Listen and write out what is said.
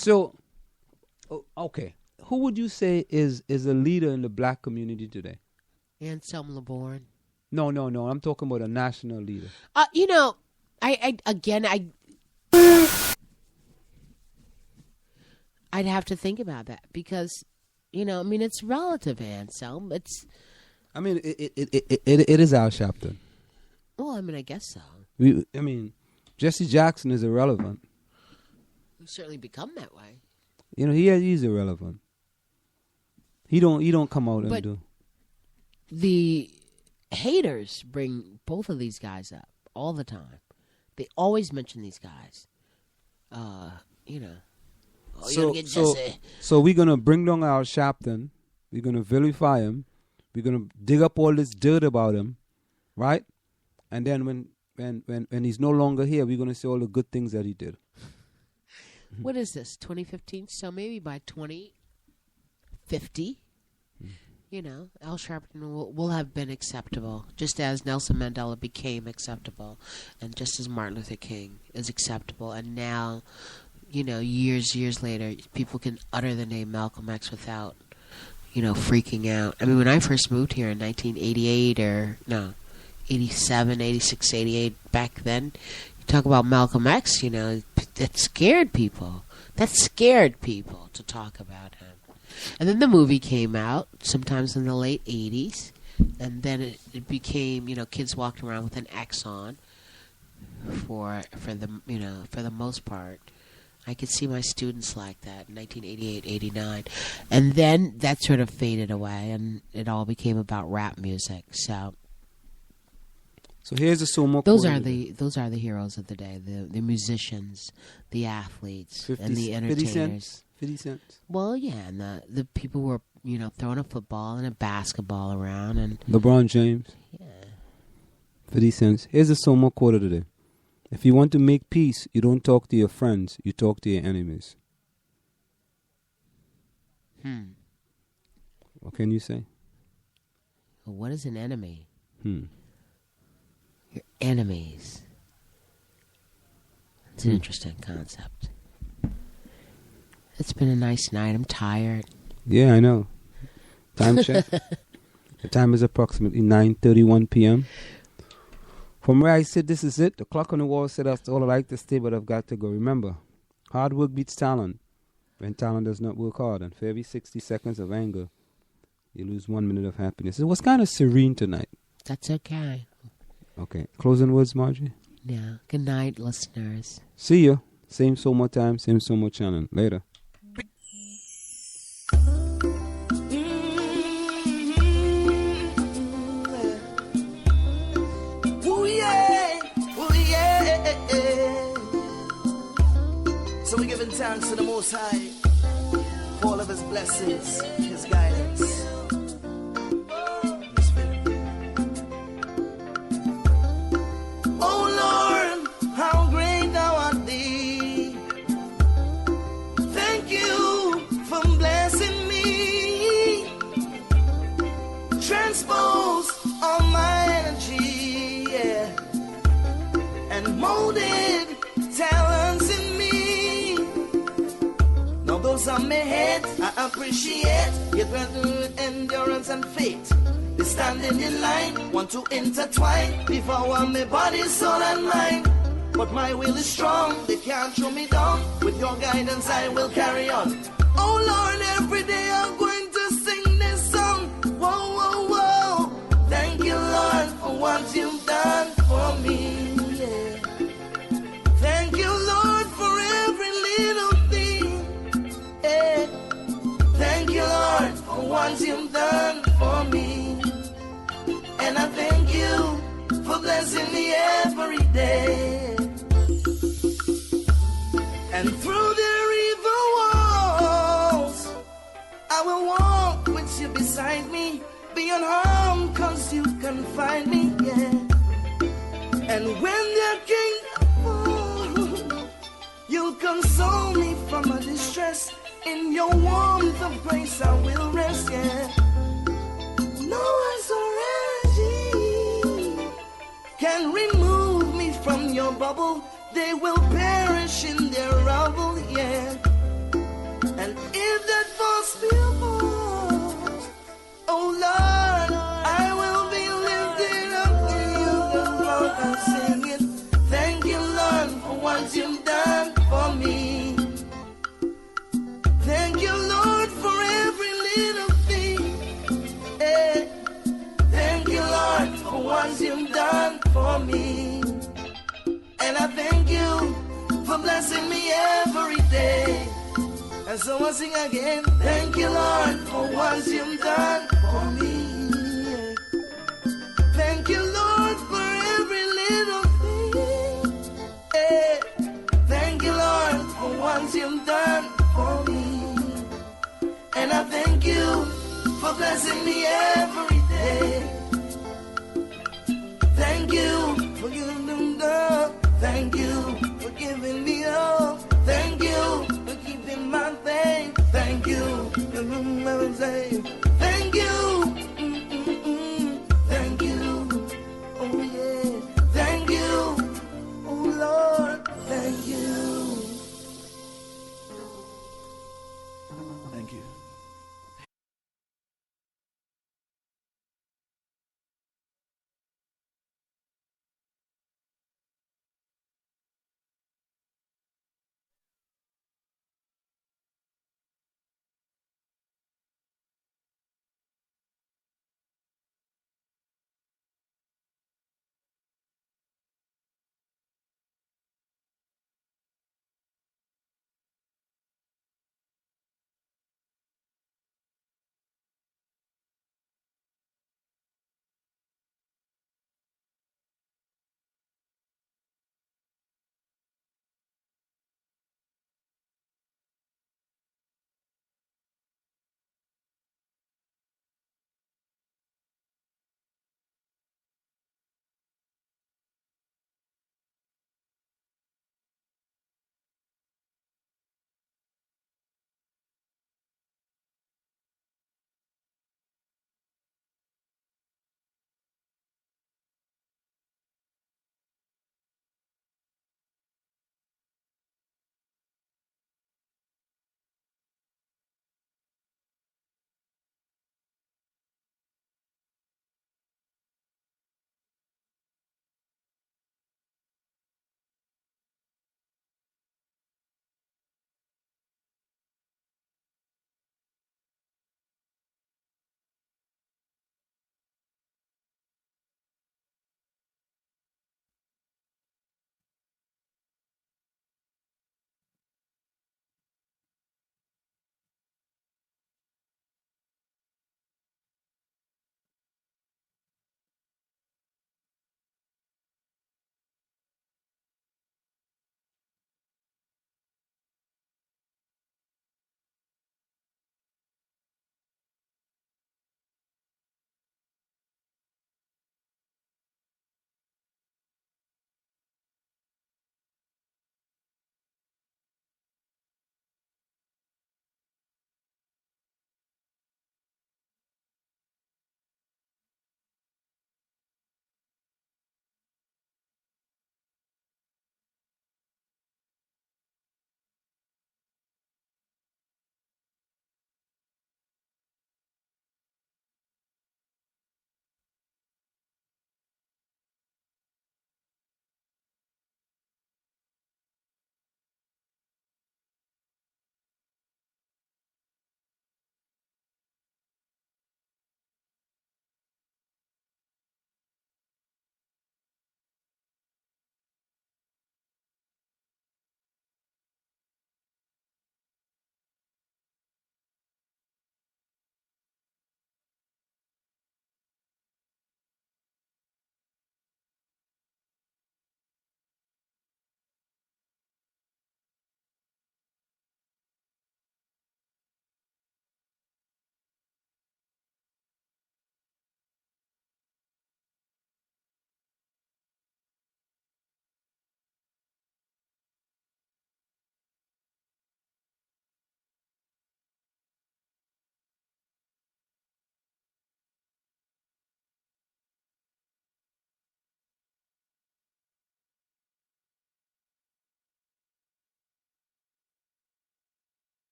So, okay, who would you say is a leader in the black community today? Anselm Marjorie. No. I'm talking about a national leader. You know, I'd have to think about that because, you know, I mean, it's relative, Anselm. I mean, it is Al Sharpton. Well, I mean, I guess so. Jesse Jackson is irrelevant. We've certainly become that way. You know, he's irrelevant. He don't come out and do. The haters bring both of these guys up all the time. They always mention these guys. You know. Oh, you're gonna get Jesse. So we're gonna bring down Al Sharpton. We're gonna vilify him. We're gonna dig up all this dirt about him, right? And then when he's no longer here, we're gonna say all the good things that he did. What is this? 2015. So maybe by 2050. You know, Al Sharpton will have been acceptable, just as Nelson Mandela became acceptable, and just as Martin Luther King is acceptable. And now, you know, years later, people can utter the name Malcolm X without, you know, freaking out. I mean, when I first moved here in 87, 86, 88, back then, you talk about Malcolm X, you know, that scared people. That scared people to talk about him. And then the movie came out, sometimes in the late 80s, and then it became, you know, kids walked around with an X on for the most part. I could see my students like that in 1988, 89. And then that sort of faded away, and it all became about rap music. So here's the Sumo. Those are the heroes of the day, the musicians, the athletes, and the entertainers. 50 cents. Well, yeah, and the people who are, you know, throwing a football and a basketball around, and LeBron James. Yeah. 50 cents. Here's the Sumo quote of the day. If you want to make peace, you don't talk to your friends, you talk to your enemies. What can you say? Well, what is an enemy? Your enemies. It's an interesting concept. It's been a nice night. I'm tired. Yeah, I know. Time check. The time is approximately 9:31 p.m. From where I sit, this is it. The clock on the wall said that's all I like to stay, but I've got to go. Remember, hard work beats talent when talent does not work hard. And for every 60 seconds of anger, you lose 1 minute of happiness. It was kind of serene tonight. That's okay. Okay. Closing words, Marjorie? Yeah. Good night, listeners. See you. Same Somo time, same Somo channel. Later. So we're giving thanks to the Most High for all of His blessings, His guidance. Oh Lord, how great Thou art Thee. Thank You for blessing me. Transpose all my energy, yeah, and molded talents in me. Those on my head, I appreciate your gratitude, endurance, and faith. They standing in line, want to intertwine before my body, soul, and mind. But my will is strong, they can't throw me down. With your guidance, I will carry on. Oh Lord, every day I'm going to sing this song. Whoa, whoa, whoa. Thank You, Lord, for what You've done for me. Yeah. Thank You, Lord, for every little thank You, Lord, for what You've done for me. And I thank You for blessing me every day. And through the river walls, I will walk with You beside me. Be unharmed, cause You can find me, yeah. And when their kingdom falls, You'll console me from my distress. In Your warmth of grace I will rest, yeah. No authority can remove me from Your bubble. They will perish in their rubble, yeah. so I sing again. Thank you, Lord, for what you've done for me. Thank you, Lord, for every little thing. Hey. Thank you, Lord, for what you've done for me. And I thank you for blessing me every day. Thank you for giving them love. Thank you for giving me love.